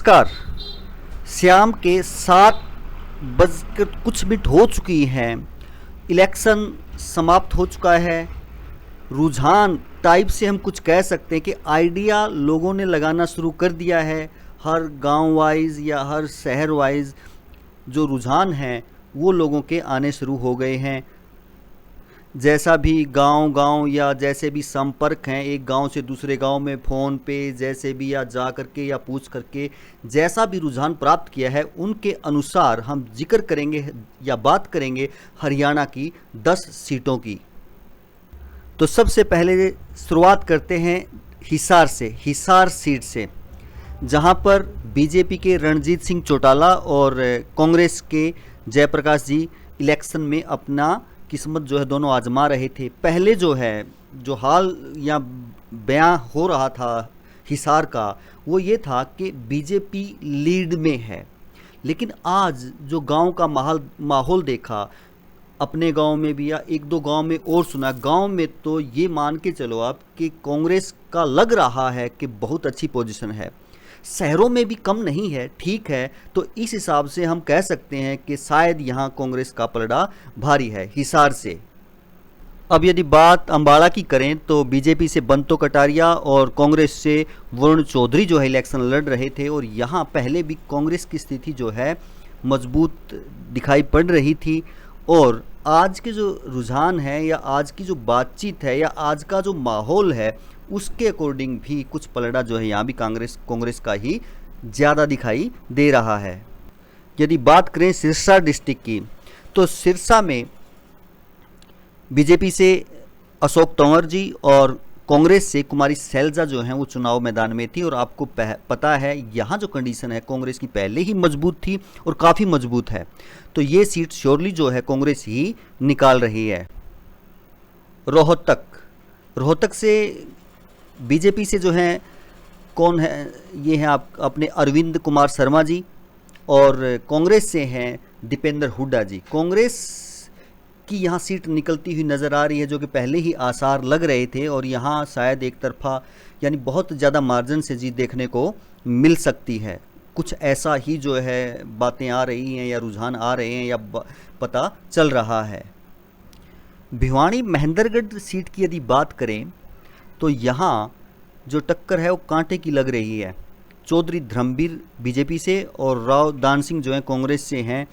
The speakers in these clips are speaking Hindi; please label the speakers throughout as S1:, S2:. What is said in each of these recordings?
S1: नमस्कार। शाम के 7 बजकर कुछ मिनट हो चुकी हैं। इलेक्शन समाप्त हो चुका है। रुझान टाइप से हम कुछ कह सकते हैं कि आइडिया लोगों ने लगाना शुरू कर दिया है। हर गांव वाइज या हर शहर वाइज जो रुझान हैं वो लोगों के आने शुरू हो गए हैं। जैसा भी गांव-गांव या जैसे भी संपर्क हैं एक गांव से दूसरे गांव में फ़ोन पे जैसे भी या जा करके या पूछ करके जैसा भी रुझान प्राप्त किया है उनके अनुसार हम जिक्र करेंगे या बात करेंगे हरियाणा की 10 सीटों की। तो सबसे पहले शुरुआत करते हैं हिसार सीट से, जहां पर बीजेपी के रणजीत सिंह चौटाला और कांग्रेस के जयप्रकाश जी इलेक्शन में अपना किस्मत जो है दोनों आजमा रहे थे। पहले जो हाल या बयां हो रहा था हिसार का वो ये था कि बीजेपी लीड में है, लेकिन आज जो गांव का माहौल देखा, अपने गांव में भी या एक दो गांव में और सुना, गांव में तो ये मान के चलो आप कि कांग्रेस का लग रहा है कि बहुत अच्छी पोजीशन है। शहरों में भी कम नहीं है, ठीक है। तो इस हिसाब से हम कह सकते हैं कि शायद यहाँ कांग्रेस का पलड़ा भारी है हिसार से। अब यदि बात अम्बाड़ा की करें तो बीजेपी से बंतो कटारिया और कांग्रेस से वरुण चौधरी जो है इलेक्शन लड़ रहे थे, और यहाँ पहले भी कांग्रेस की स्थिति जो है मजबूत दिखाई पड़ रही थी। और आज के जो रुझान है या आज की जो बातचीत है या आज का जो माहौल है उसके अकॉर्डिंग भी कुछ पलड़ा जो है यहाँ भी कांग्रेस का ही ज़्यादा दिखाई दे रहा है। यदि बात करें सिरसा डिस्ट्रिक्ट की तो सिरसा में बीजेपी से अशोक तंवर जी और कांग्रेस से कुमारी शैलजा जो हैं वो चुनाव मैदान में थी। और आपको पता है यहाँ जो कंडीशन है कांग्रेस की पहले ही मजबूत थी और काफ़ी मजबूत है, तो ये सीट श्योरली जो है कांग्रेस ही निकाल रही है। रोहतक से बीजेपी से जो हैं कौन है, ये हैं आप अपने अरविंद कुमार शर्मा जी, और कांग्रेस से हैं दीपेंद्र हुड्डा जी। कांग्रेस की यहाँ सीट निकलती हुई नज़र आ रही है, जो कि पहले ही आसार लग रहे थे, और यहाँ शायद एक तरफा यानी बहुत ज़्यादा मार्जिन से जीत देखने को मिल सकती है। कुछ ऐसा ही जो है बातें आ रही हैं या रुझान आ रहे हैं या पता चल रहा है। भिवानी महेंद्रगढ़ सीट की यदि बात करें तो यहाँ जो टक्कर है वो कांटे की लग रही है। चौधरी धर्मवीर बीजेपी से और राव दान सिंह जो हैं कांग्रेस से हैं।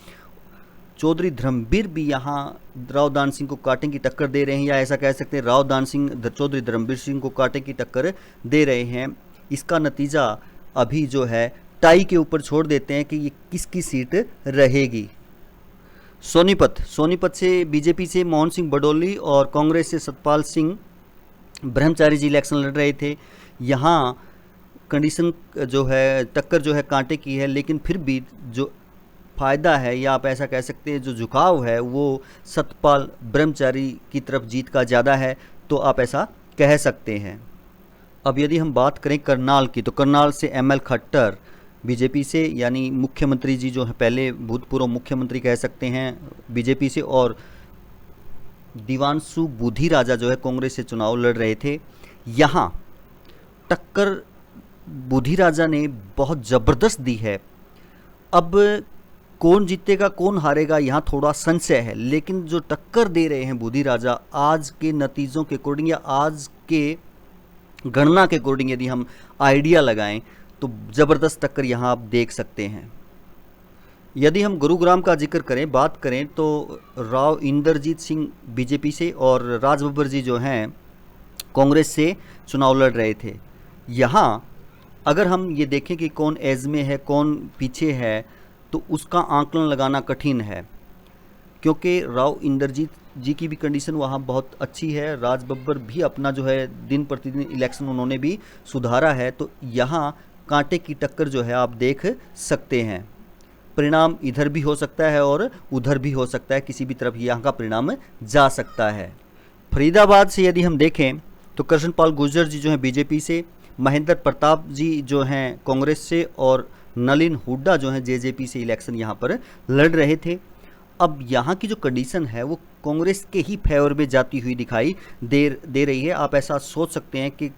S1: चौधरी धर्मवीर भी यहाँ राव दान सिंह को कांटे की टक्कर दे रहे हैं, या ऐसा कह सकते हैं राव दान सिंह चौधरी धर्मवीर सिंह को कांटे की टक्कर दे रहे हैं। इसका नतीजा अभी जो है टाई के ऊपर छोड़ देते हैं कि ये किसकी सीट रहेगी। सोनीपत से बीजेपी से मोहन सिंह बडोली और कांग्रेस से सतपाल सिंह ब्रह्मचारी जी इलेक्शन लड़ रहे थे। यहाँ कंडीशन जो है टक्कर जो है कांटे की है, लेकिन फिर भी जो फ़ायदा है या आप ऐसा कह सकते हैं जो झुकाव है वो सतपाल ब्रह्मचारी की तरफ जीत का ज़्यादा है, तो आप ऐसा कह सकते हैं। अब यदि हम बात करें करनाल की तो करनाल से एमएल खट्टर बीजेपी से, यानी मुख्यमंत्री जी जो है पहले भूतपूर्व मुख्यमंत्री कह सकते हैं बीजेपी से, और दिवानसु बुधी राजा जो है कांग्रेस से चुनाव लड़ रहे थे। यहाँ टक्कर बुधी राजा ने बहुत ज़बरदस्त दी है। अब कौन जीतेगा कौन हारेगा यहाँ थोड़ा संशय है, लेकिन जो टक्कर दे रहे हैं बुधी राजा आज के नतीजों के अकॉर्डिंग या आज के गणना के अकॉर्डिंग यदि हम आइडिया लगाएं तो ज़बरदस्त टक्कर यहाँ आप देख सकते हैं। यदि हम गुरुग्राम का जिक्र करें बात करें तो राव इंद्रजीत सिंह बीजेपी से और राज बब्बर जी जो हैं कांग्रेस से चुनाव लड़ रहे थे। यहाँ अगर हम ये देखें कि कौन एज में है कौन पीछे है तो उसका आंकलन लगाना कठिन है, क्योंकि राव इंद्रजीत जी की भी कंडीशन वहाँ बहुत अच्छी है। राज बब्बर भी अपना जो है दिन प्रतिदिन इलेक्शन उन्होंने भी सुधारा है, तो यहाँ कांटे की टक्कर जो है आप देख सकते हैं। परिणाम इधर भी हो सकता है और उधर भी हो सकता है, किसी भी तरफ यहाँ का परिणाम जा सकता है। फरीदाबाद से यदि हम देखें तो कृष्णपाल गुर्जर जी जो हैं बीजेपी से, महेंद्र प्रताप जी जो हैं कांग्रेस से, और नलिन हुड्डा जो हैं जेजेपी से इलेक्शन यहाँ पर लड़ रहे थे। अब यहाँ की जो कंडीशन है वो कांग्रेस के ही फेवर में जाती हुई दिखाई दे रही है। आप ऐसा सोच सकते हैं कि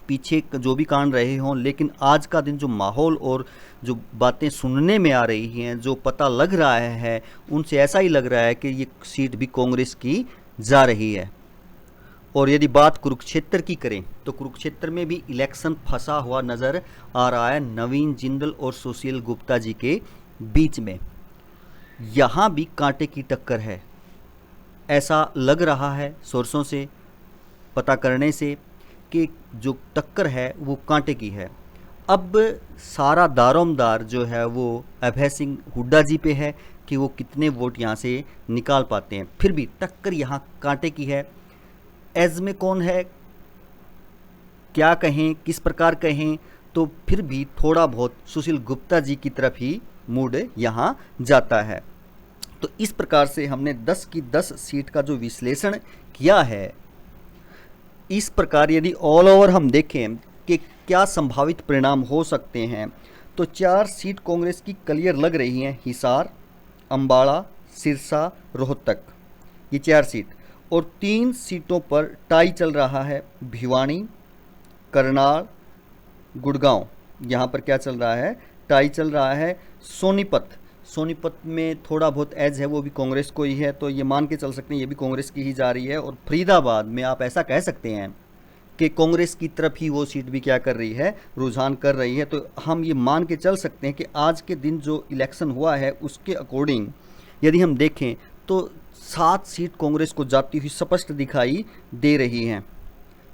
S1: पीछे जो भी कांड रहे हों, लेकिन आज का दिन जो माहौल और जो बातें सुनने में आ रही हैं, जो पता लग रहा है, उनसे ऐसा ही लग रहा है कि ये सीट भी कांग्रेस की जा रही है। और यदि बात कुरुक्षेत्र की करें तो कुरुक्षेत्र में भी इलेक्शन फंसा हुआ नज़र आ रहा है नवीन जिंदल और सुशील गुप्ता जी के बीच में। यहाँ भी कांटे की टक्कर है, ऐसा लग रहा है सोर्सों से पता करने से कि जो टक्कर है वो कांटे की है। अब सारा दारोमदार जो है वो अभय सिंह हुड्डा जी पे है कि वो कितने वोट यहाँ से निकाल पाते हैं। फिर भी टक्कर यहाँ कांटे की है। एज में कौन है, क्या कहें, किस प्रकार कहें, तो फिर भी थोड़ा बहुत सुशील गुप्ता जी की तरफ ही मूड यहाँ जाता है। तो इस प्रकार से हमने 10 की 10 सीट का जो विश्लेषण किया है, इस प्रकार यदि ऑल ओवर हम देखें कि क्या संभावित परिणाम हो सकते हैं, तो 4 सीट कांग्रेस की क्लियर लग रही हैं। हिसार, अम्बाड़ा, सिरसा, रोहतक, ये 4 सीट। और 3 सीटों पर टाई चल रहा है। भिवानी, करनाल, गुड़गांव, यहाँ पर क्या चल रहा है, टाई चल रहा है। सोनीपत में थोड़ा बहुत एज है, वो भी कांग्रेस को ही है, तो ये मान के चल सकते हैं ये भी कांग्रेस की ही जा रही है। और फरीदाबाद में आप ऐसा कह सकते हैं कि कांग्रेस की तरफ ही वो सीट भी क्या कर रही है, रुझान कर रही है। तो हम ये मान के चल सकते हैं कि आज के दिन जो इलेक्शन हुआ है उसके अकॉर्डिंग यदि हम देखें तो 7 सीट कांग्रेस को जाती हुई स्पष्ट दिखाई दे रही हैं।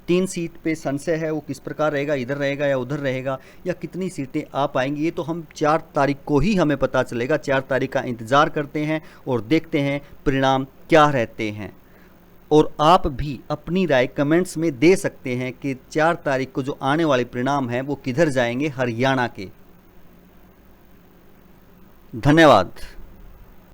S1: 3 सीट पे संशय है, वो किस प्रकार रहेगा, इधर रहेगा या उधर रहेगा, या कितनी सीटें आ पाएंगी, ये तो हम 4 तारीख को ही हमें पता चलेगा। 4 तारीख का इंतज़ार करते हैं और देखते हैं परिणाम क्या रहते हैं। और आप भी अपनी राय कमेंट्स में दे सकते हैं कि 4 तारीख को जो आने वाले परिणाम हैं वो किधर जाएंगे, हरियाणा के। धन्यवाद।